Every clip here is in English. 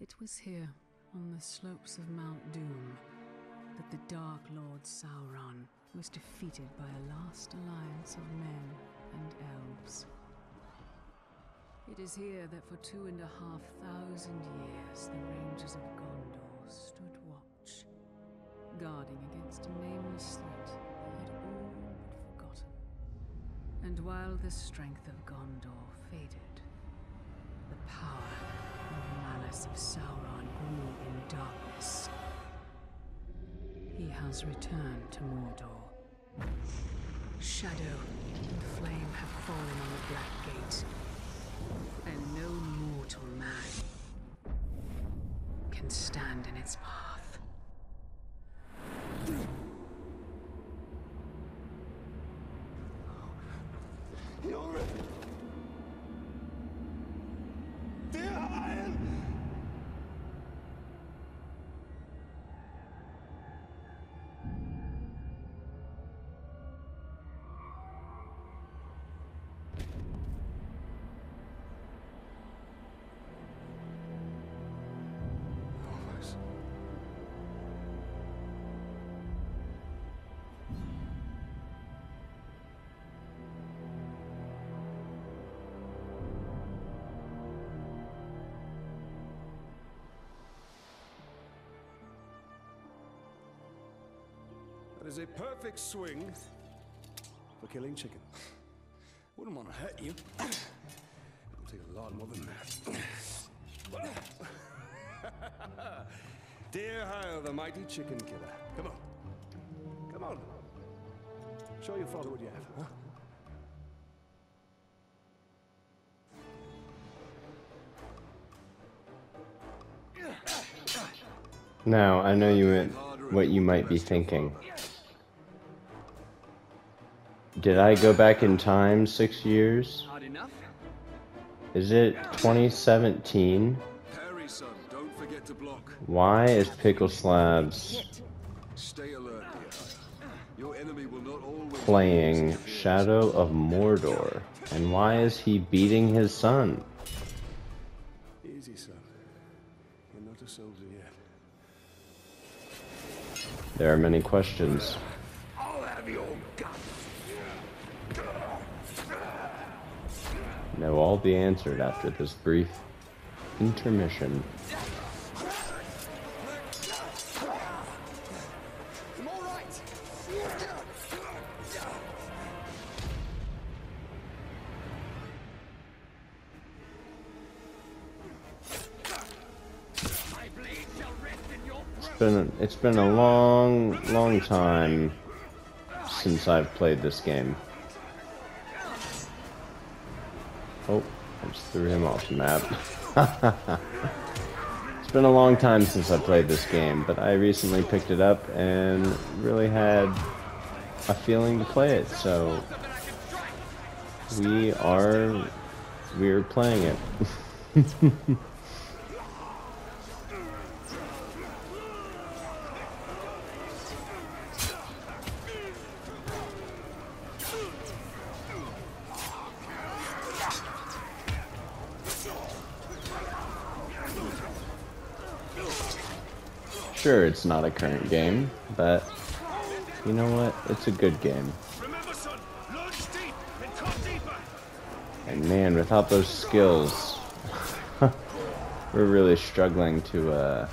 It was here, on the slopes of Mount Doom, that the Dark Lord Sauron was defeated by a last alliance of men and elves. It is here that for 2,500 years the Rangers of Gondor stood watch, guarding against a nameless threat they had all but forgotten. And while the strength of Gondor faded, the power and malice of Sauron grew in darkness. He has returned to Mordor. Shadow and flame have fallen on the Black Gate, and no mortal man can stand in its path. You're dear Iron! That is a perfect swing for killing chicken. Wouldn't want to hurt you. It'll take a lot more than that. Dear Hyle, the mighty chicken killer. Come on. Come on. Show your father what you have, huh? Now, I know what you might be thinking. Did I go back in time 6 years? Is it 2017? Why is Pickle Slabs playing Shadow of Mordor? And why is he beating his son? Easy, son. You're not a soldier yet. There are many questions. I'll have your guts. They'll all be answered after this brief intermission. I'm all right. It's been a long time since I've played this game. Oh, I just threw him off the map. It's been a long time since I played this game, but I recently picked it up and really had a feeling to play it, so we're playing it. Sure, it's not a current game, but you know what? It's a good game. And man, without those skills, we're really struggling to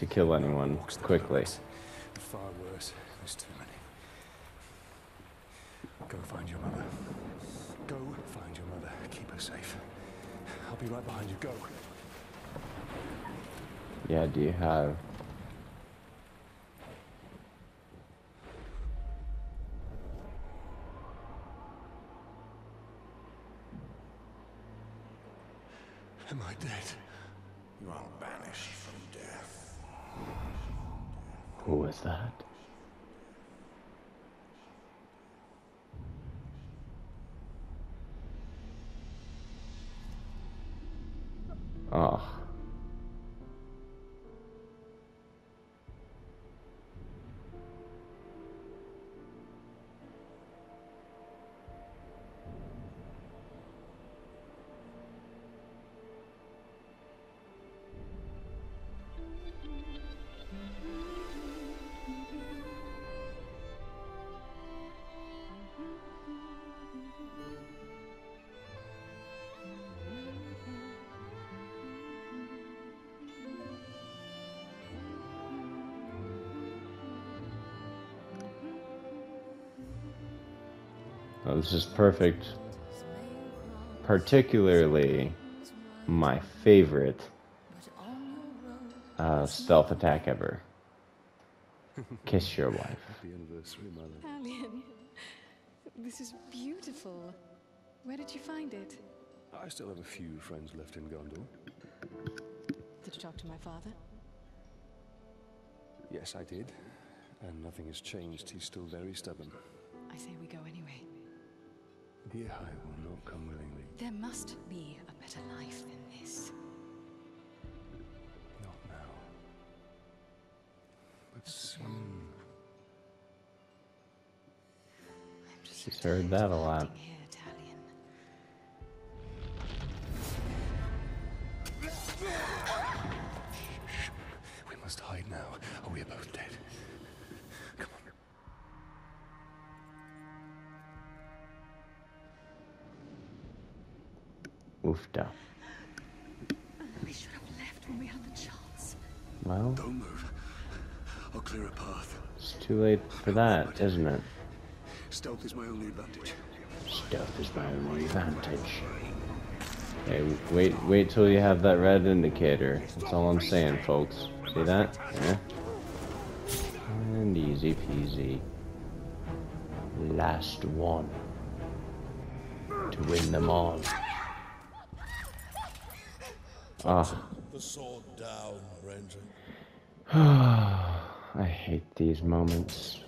kill anyone quickly. Far worse. There's too many. Go find your mother. Go find your mother. Keep her safe. I'll be right behind you. Go. Yeah, do you have... Am I dead? You are banished from death. Who was that? Oh. This is perfect. Particularly my favorite stealth attack ever. Kiss your wife. Happy anniversary, Mother. Alien, this is beautiful. Where did you find it? I still have a few friends left in Gondor. Did you talk to my father? Yes, I did. And nothing has changed. He's still very stubborn. I say we go anyway. Yeah, I will not come willingly. There must be a better life than this. Not now. But soon. I'm just She's heard that a lot. here, Talion. Shh. We must hide now, or we are both dead. Come on. Oofda. We should have left when we had the chance. Well, Don't move. I'll clear a path. it's too late for that, isn't it? Stealth is my only advantage. Stealth is my only advantage. Hey, wait till you have that red indicator. That's all I'm saying, folks. See that? Yeah. And easy peasy. Last one. To win them all. Ah. The sword down, Ranger. I hate these moments.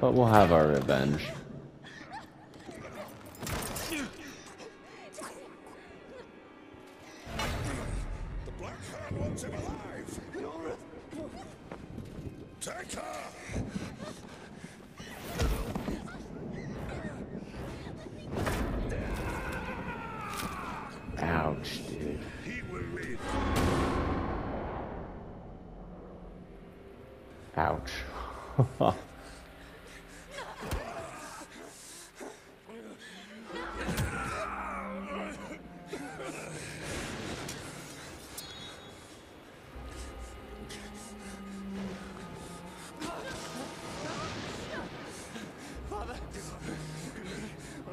But we'll have our revenge. The Black Hand wants him alive. Take her! Ouch, dude. He will live. Ouch. I'm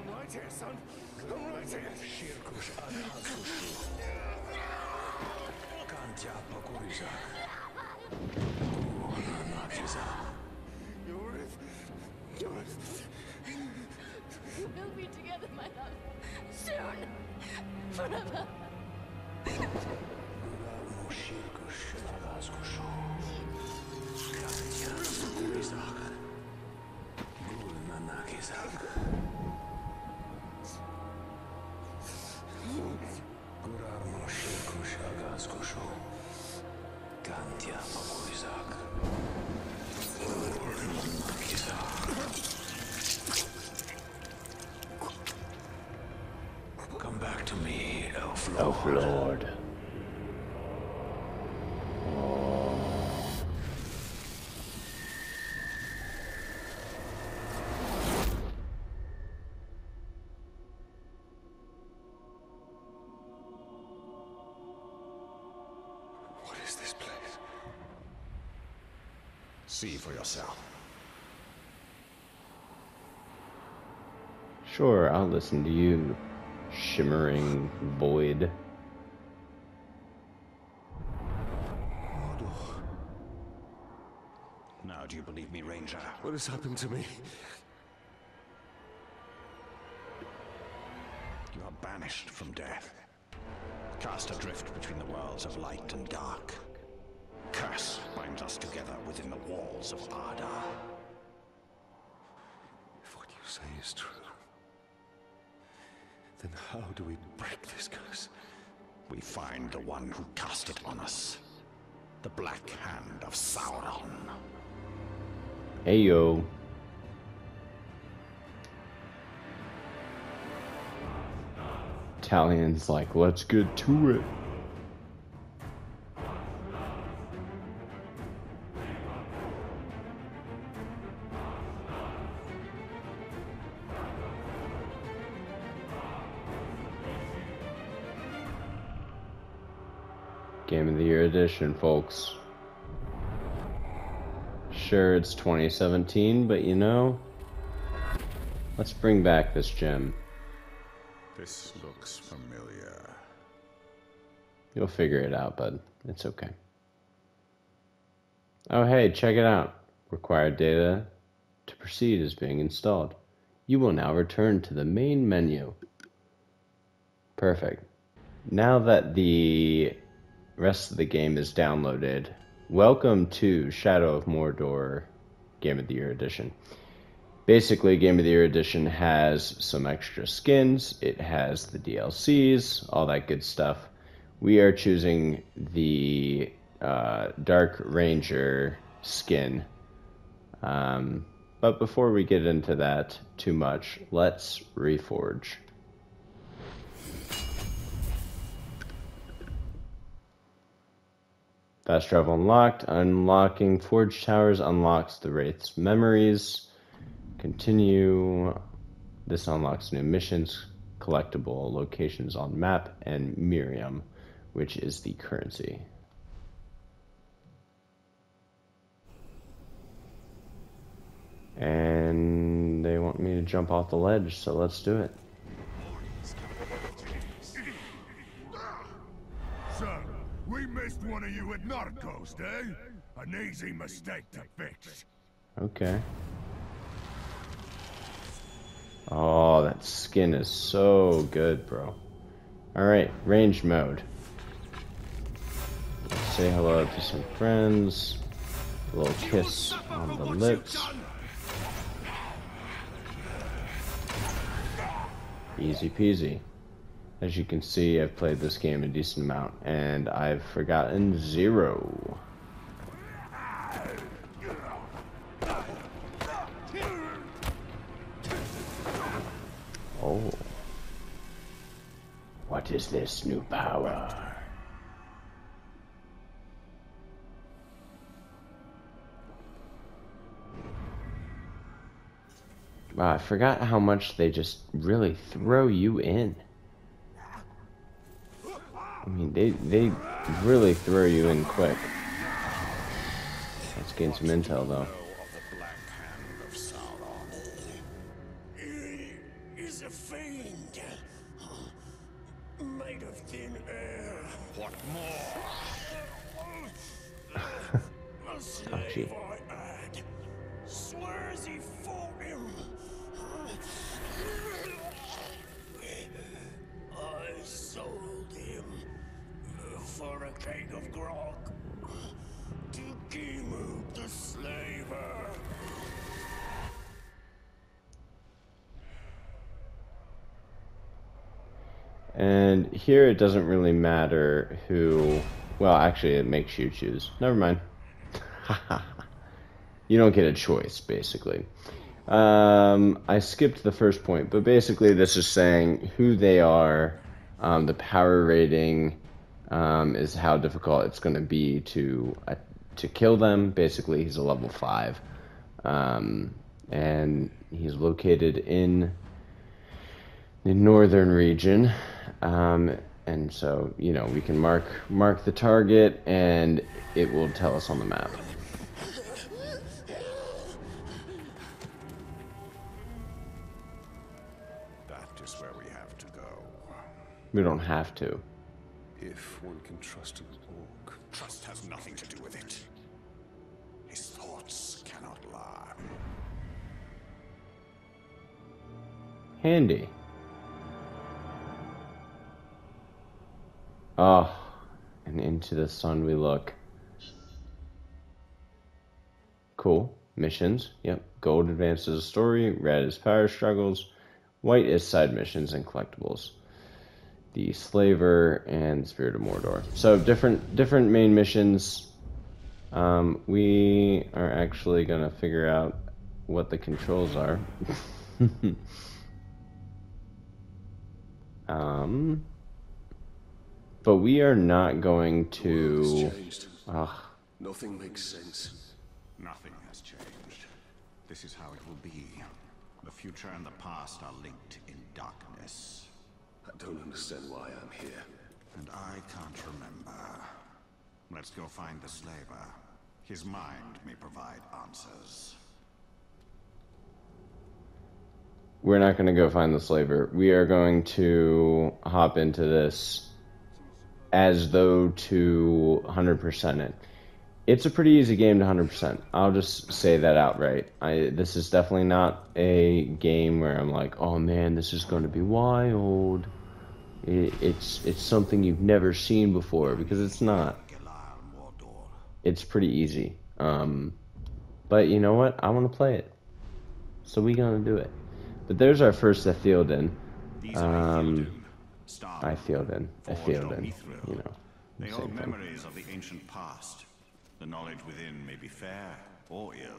right here, son. I'm right here. We'll be together, my love. Soon. Forever. Come back to me, Elf Lord. Elf Lord. What is this place? See for yourself. Sure, I'll listen to you, shimmering void. Mordor. Now do you believe me, Ranger? What has happened to me? You are banished from death. Cast adrift between the worlds of light and dark. Curse binds us together within the walls of Ardar. If what you say is true, then how do we break this curse? We find the one who cast it on us. The Black Hand of Sauron. Ayo. Talion's like, let's get to it. Game of the Year edition, folks. Sure, it's 2017, but you know, Let's bring back this gem. This looks familiar. You'll figure it out, bud. It's okay. Oh, hey, check it out. Required data to proceed is being installed. You will now return to the main menu. Perfect. Now that the rest of the game is downloaded, welcome to Shadow of Mordor Game of the Year Edition. Basically, Game of the Year Edition has some extra skins, it has the DLCs, all that good stuff. We are choosing the Dark Ranger skin. But before we get into that too much, let's reforge. Fast travel unlocked. Unlocking Forge Towers unlocks the Wraith's memories. Continue. This unlocks new missions, collectible locations on map, and Miriam, which is the currency. And they want me to jump off the ledge, so let's do it. So, we missed one of you at Narcos, eh? An easy mistake to fix. Okay. Oh, that skin is so good, bro. Alright, range mode. Let's say hello to some friends. A little kiss on the lips. Easy peasy. As you can see, I've played this game a decent amount, and I've forgotten zero. Oh. What is this new power? Wow, I forgot how much they just really throw you in. I mean, they really throw you in quick. Let's gain some intel, though. Is a fiend made of thin air. What more? A slave I had. Swears he fought him. I sold him for a keg of grog to Kimu the slaver. And here it doesn't really matter who... Well, actually, it makes you choose. Never mind. You don't get a choice, basically. I skipped the first point, but basically this is saying who they are. The power rating is how difficult it's going to be to kill them. Basically, he's a level 5. And he's located in the northern region. And so, you know, we can mark the target, and it will tell us on the map. That is where we have to go. We don't have to. If one can trust an orc. Trust has nothing to do with it. His thoughts cannot lie. Handy. Oh, and into the sun we look. Cool. Missions. Yep. Gold advances the story. Red is power struggles. White is side missions and collectibles. The Slaver and Spirit of Mordor. So different main missions. We are actually gonna figure out what the controls are. But we are not going to... Nothing makes sense. Nothing has changed. This is how it will be. The future and the past are linked in darkness. I don't understand why I'm here. And I can't remember. Let's go find the slaver. His mind may provide answers. we're not going to go find the slaver. We are going to hop into this as though to 100% it. It's a pretty easy game to 100%. I'll just say that outright. This is definitely not a game where I'm like, oh man, this is going to be wild. It's something you've never seen before, because it's not. It's pretty easy. But you know what? I want to play it. So we're going to do it. But there's our first Etheoden. Etheoden, you know. They hold memories of the ancient past. The knowledge within may be fair or ill.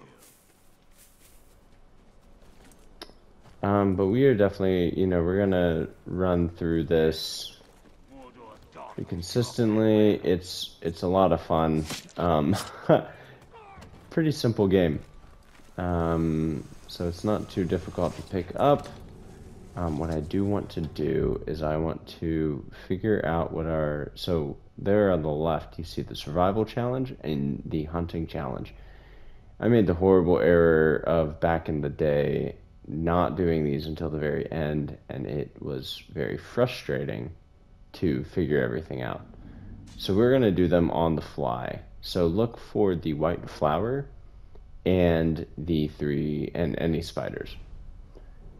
But we are definitely, you know, we're gonna run through this pretty consistently. It's a lot of fun. Pretty simple game. So it's not too difficult to pick up. What I do want to do is I want to figure out what our... So there on the left, you see the survival challenge and the hunting challenge. I made the horrible error of back in the day not doing these until the very end, and it was very frustrating to figure everything out. So we're going to do them on the fly. So look for the white flower and the any spiders.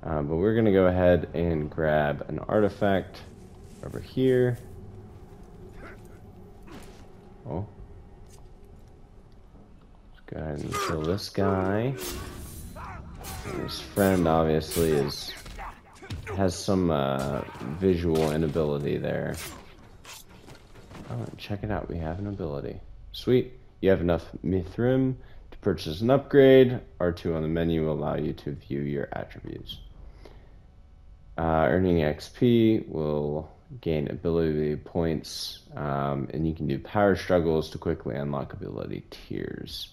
But we're going to go ahead and grab an artifact over here. Oh. Let's go ahead and kill this guy. And his friend obviously has some visual inability there. Oh, check it out. We have an ability. Sweet. You have enough Mithrim to purchase an upgrade. R2 on the menu will allow you to view your attributes. Earning XP will gain ability points, and you can do power struggles to quickly unlock ability tiers,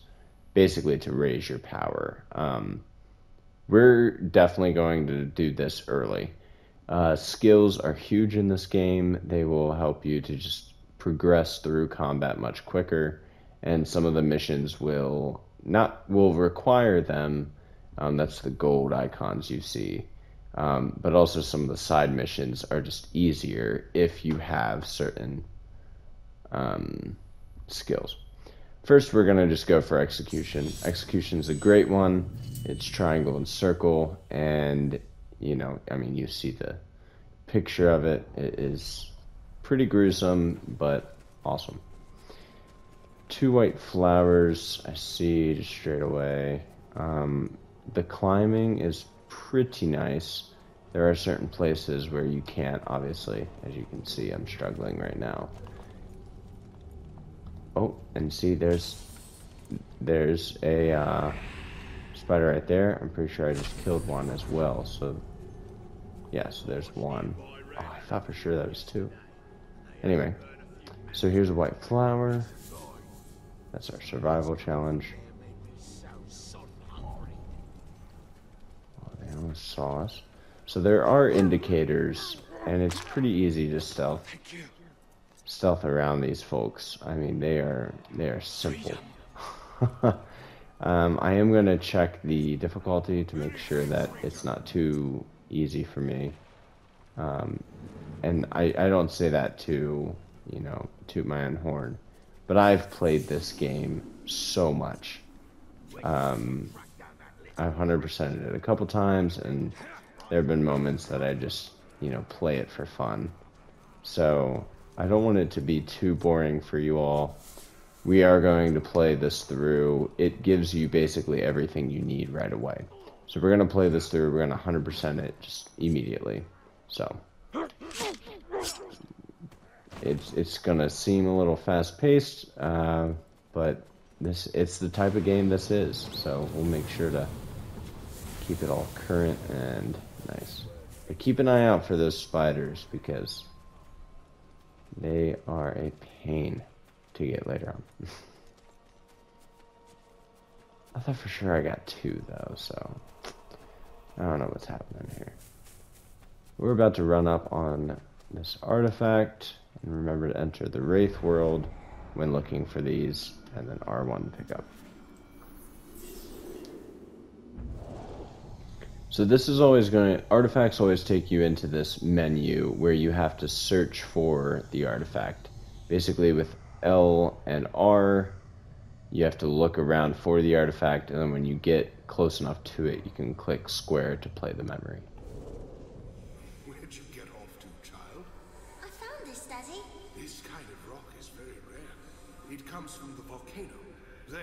basically to raise your power. We're definitely going to do this early. Skills are huge in this game. They will help you to just progress through combat much quicker, and some of the missions will require them. That's the gold icons you see. But also some of the side missions are just easier if you have certain skills. First, we're going to just go for execution. Execution's a great one. It's triangle and circle, and, you know, I mean, you see the picture of it. It is pretty gruesome, but awesome. 2 white flowers, I see just straight away. The climbing is pretty nice. There are certain places where you can't, obviously. As you can see, I'm struggling right now. Oh, and see, there's a spider right there. I'm pretty sure I just killed one as well. So, yeah, so there's one. Oh, I thought for sure that was 2. Anyway, so here's a white flower. That's our survival challenge. Oh, they almost saw us. So there are indicators, and it's pretty easy to stealth around these folks. I mean, they are simple. I am going to check the difficulty to make sure that it's not too easy for me. And I don't say that to, you know, toot my own horn, but I've played this game so much. I've 100%ed it a couple times, and there have been moments that I just, you know, play it for fun. So I don't want it to be too boring for you all. We are going to play this through. It gives you basically everything you need right away. So we're going to play this through. We're going to 100% it just immediately. So it's going to seem a little fast-paced, but it's the type of game this is. So we'll make sure to keep it all current and nice. But keep an eye out for those spiders, because they are a pain to get later on. I thought for sure I got 2 though, so I don't know what's happening here. We're about to run up on this artifact, and remember to enter the Wraith world when looking for these, and then R1 to pick up. So this is always artifacts always take you into this menu where you have to search for the artifact. Basically with L and R, you have to look around for the artifact, and then when you get close enough to it, you can click square to play the memory. Where'd you get off to, child? I found this, Daddy. This kind of rock is very rare. It comes from the volcano. There.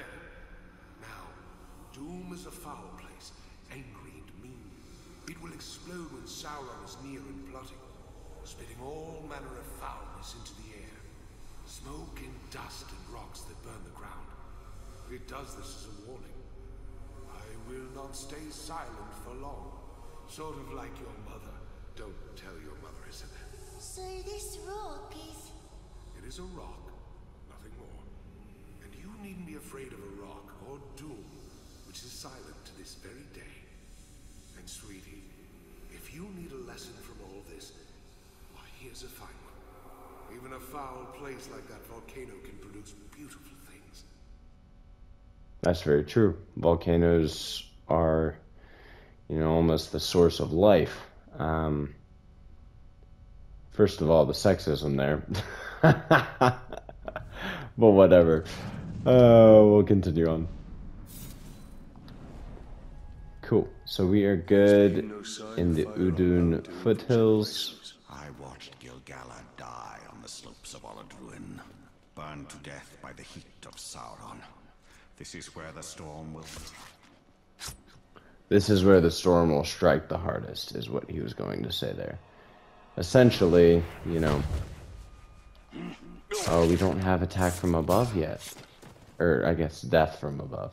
Now, Doom is a foul place, angry and mean. It will explode when Sauron is near and plotting, spitting all manner of foulness into the air. Smoke and dust and rocks that burn the ground. It does this as a warning. I will not stay silent for long. Sort of like your mother. Don't tell your mother, isn't it? So this rock is... It is a rock, nothing more. And you needn't be afraid of a rock or Doom, which is silent to this very day. And sweetie, if you need a lesson from all this, why, here's a fine one. Even a foul place like that volcano can produce beautiful things. That's very true. Volcanoes are, almost the source of life. First of all, the sexism there. But whatever. We'll continue on. Cool. So we are good in the Udun foothills. I watched Gil-galad die on the slopes of Oladruin, burned to death by the heat of Sauron. This is where the storm will... This is where the storm will strike the hardest, is what he was going to say there. Essentially, oh, we don't have attack from above yet. Or, I guess, death from above.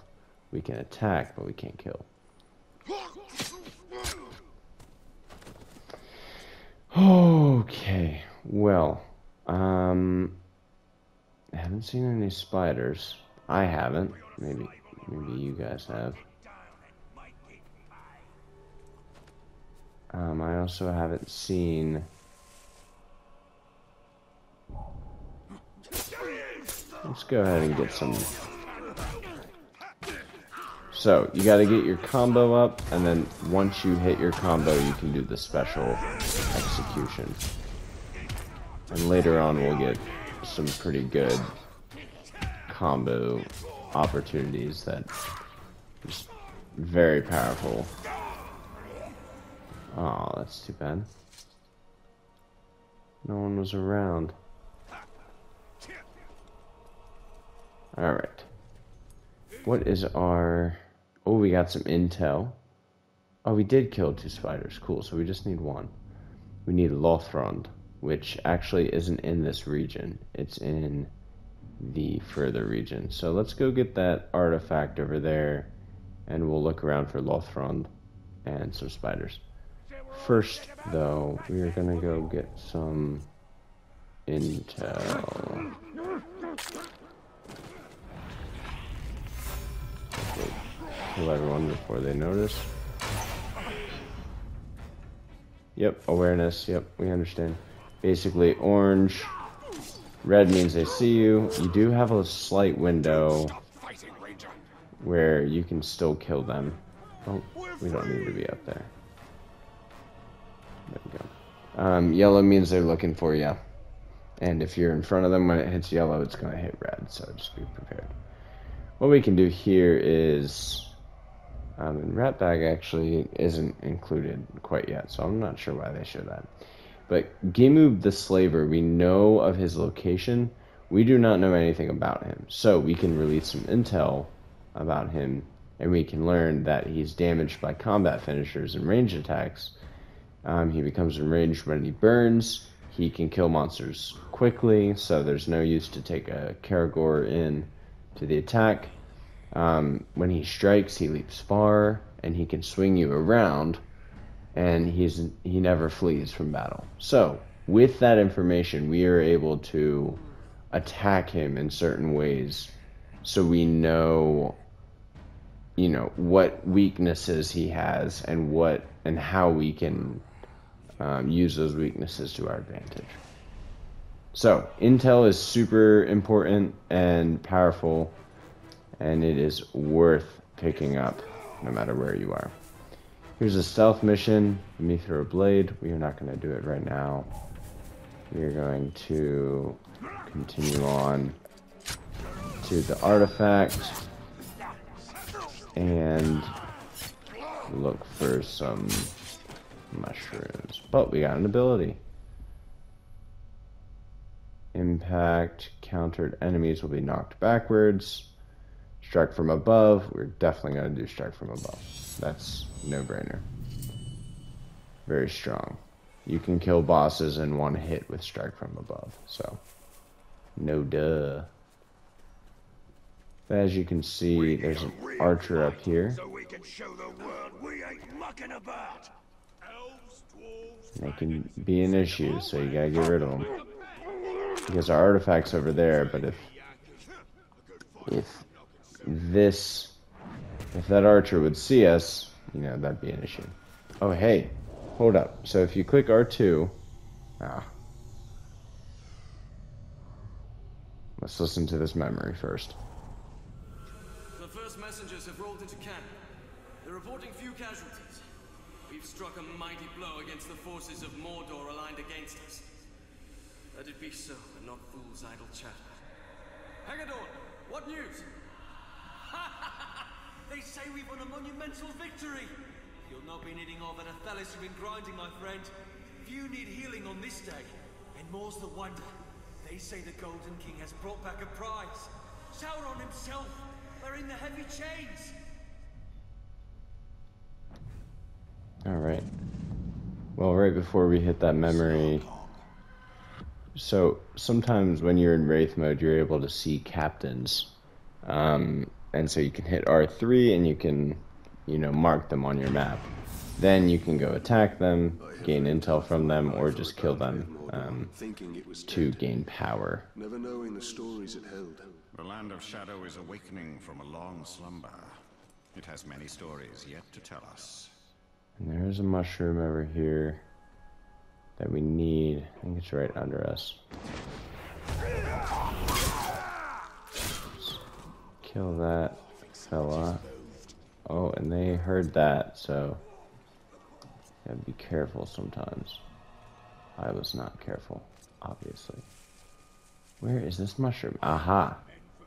We can attack, but we can't kill. Okay, well, I haven't seen any spiders. I haven't. Maybe you guys have. I also haven't seen... Let's go ahead and get some... So, you gotta get your combo up, and then once you hit your combo, you can do the special execution. And later on, we'll get some pretty good combo opportunities that are just very powerful. Oh, that's too bad. No one was around. Alright. What is our... Oh, we got some intel. Oh, we did kill 2 spiders. Cool, so we just need 1. We need Lothrond, which actually isn't in this region. It's in the further region. So let's go get that artifact over there, and we'll look around for Lothrond and some spiders. First, though, we are gonna go get some intel. Kill everyone before they notice. Yep, awareness. Yep, we understand. Basically, orange. Red means they see you. You do have a slight window where you can still kill them. Oh, we don't need to be up there. There we go. Yellow means they're looking for you. And if you're in front of them when it hits yellow, it's going to hit red. So just be prepared. What we can do here is... and Ratbag actually isn't included quite yet, so I'm not sure why they show that. But Gimub the Slaver, we know of his location. We do not know anything about him. So we can release some intel about him, and we can learn that he's damaged by combat finishers and range attacks. He becomes enraged when he burns. He can kill monsters quickly, so there's no use to take a Karagor in to the attack. When he strikes, he leaps far, and he can swing you around, and he never flees from battle. So, with that information, we are able to attack him in certain ways, so we know, what weaknesses he has, and how we can use those weaknesses to our advantage. So, intel is super important and powerful, and it is worth picking up no matter where you are. Here's a stealth mission. Let me throw a blade. We are not going to do it right now. We are going to continue on to the artifact and look for some mushrooms. But we got an ability. Impact countered enemies will be knocked backwards. Strike from above. We're definitely going to do strike from above. That's no-brainer. Very strong. You can kill bosses in one hit with strike from above. So, no duh. But as you can see, there's an archer up here. So we can show the world we ain't mucking about. They can be an issue, so you gotta get rid of them. Because our artifact's over there, but if that archer would see us, you know, that'd be an issue. Oh, hey, hold up. So if you click R2, let's listen to this memory first. The first messengers have rolled into camp. They're reporting few casualties. We've struck a mighty blow against the forces of Mordor aligned against us. Let it be so, and not fools' idle chatter. Haggadorn, what news? They say we've won a monumental victory. You'll not be needing all that Athelis you've been grinding, my friend. Few need healing on this day, and more's the wonder. They say the Golden King has brought back a prize. Sauron himself, wearing the heavy chains. Alright. Well, right before we hit that memory... So, sometimes when you're in Wraith mode, you're able to see captains. And so you can hit R3 and you can, you know, mark them on your map. Then you can go attack them, gain intel from them, or just kill them to gain power. Never knowing the stories it held. The land of Shadow is awakening from a long slumber. It has many stories yet to tell us. And there's a mushroom over here that we need. I think it's right under us. Let's kill that fella. Oh, and they heard that, so gotta be careful sometimes. I was not careful, obviously. Where is this mushroom? Aha!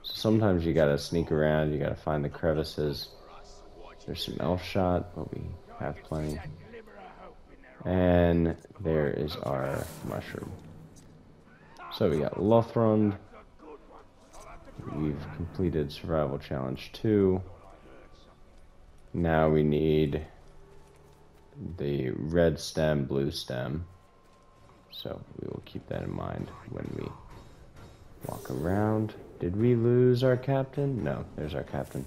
So sometimes you gotta sneak around, you gotta find the crevices. There's some elf shot, but we have plenty. And there is our mushroom. So we got Lothrond. We've completed Survival Challenge 2. Now we need the red stem, blue stem. So we will keep that in mind when we walk around. Did we lose our captain? No, there's our captain.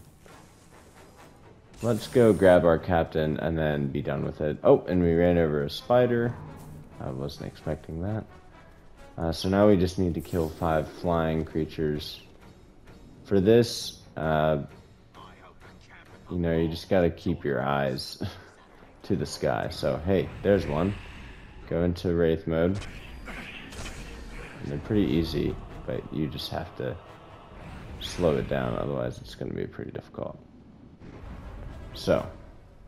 Let's go grab our captain and then be done with it. Oh, and we ran over a spider. I wasn't expecting that. So now we just need to kill 5 flying creatures. For this, you know, you just gotta keep your eyes to the sky. So, hey, there's one. Go into Wraith mode. And they're pretty easy, but you just have to slow it down, otherwise it's gonna be pretty difficult. So,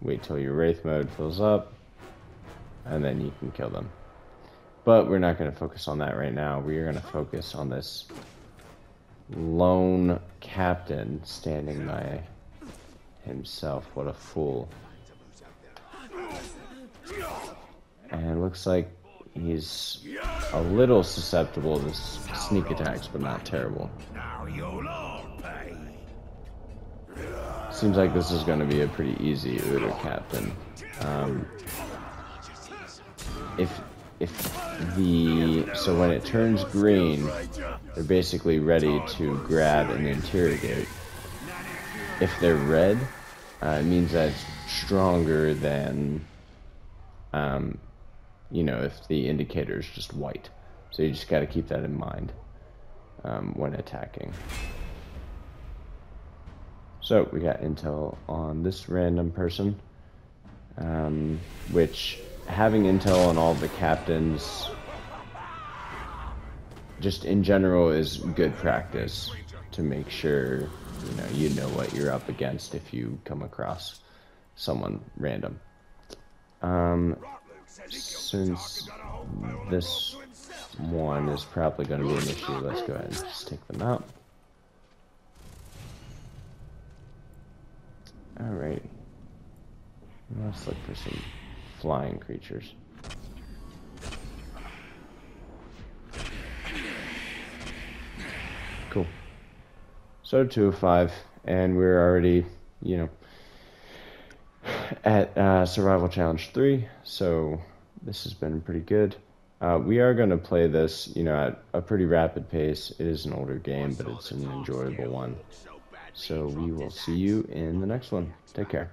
wait till your Wraith mode fills up, and then you can kill them. But we're not going to focus on that right now. We are going to focus on this lone captain standing by himself. What a fool. And it looks like he's a little susceptible to sneak attacks, but not terrible. Now you'll all pay. Seems like this is going to be a pretty easy Uber captain. So when it turns green, they're basically ready to grab and interrogate. If they're red, it means that it's stronger than, you know, if the indicator is just white. So you just got to keep that in mind when attacking. So we got intel on this random person, which having intel on all the captains just in general is good practice to make sure you know what you're up against if you come across someone random. Since this one is probably going to be an issue, let's go ahead and just take them out. Alright. Let's look for some flying creatures. Cool. So 2 of 5, and we're already, you know, at Survival Challenge 3, so this has been pretty good. We are going to play this, you know, at a pretty rapid pace. It is an older game, but it's an enjoyable one. So we will see you in the next one. Take care.